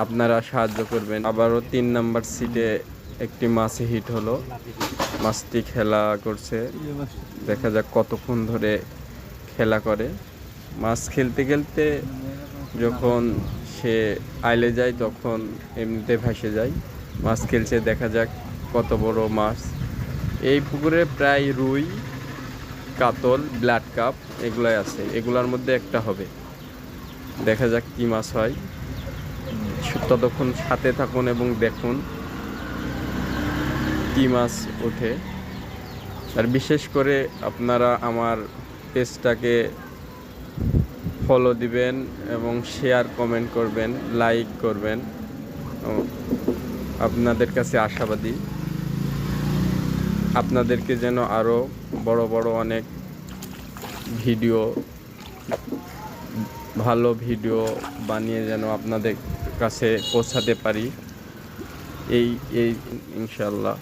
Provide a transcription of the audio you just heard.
আপনারা সাহায্য করবেন। আবারও 3 নাম্বার সিটে একটি মাছ হিট হলো। মাছটি খেলা করছে, দেখা যাক কতক্ষণ ধরে খেলা করে। মাছ খেলতে খেলতে যখন সে আইলে যায় তখন এমনিতে ভেসে যায়। মাছ খেলছে, দেখা যাক কত বড় মাছ। এই পুকুরে প্রায় রুই, কাতল, ব্লাড কাপ এগুলাই আছে, এগুলার মধ্যে একটা হবে। দেখা যাক কি মাছ হয়। ততক্ষণ সাথে থাকুন এবং দেখুন কি মাছ ওঠে। আর বিশেষ করে আপনারা আমার পেজটাকে ফলো দিবেন এবং শেয়ার, কমেন্ট করবেন, লাইক করবেন। আপনাদের কাছে আশাবাদী আপনাদেরকে যেন আরও বড় বড় অনেক ভিডিও, ভালো ভিডিও বানিয়ে যেন আপনাদের কাছে পৌঁছাতে পারি, এই ইনশাল্লাহ।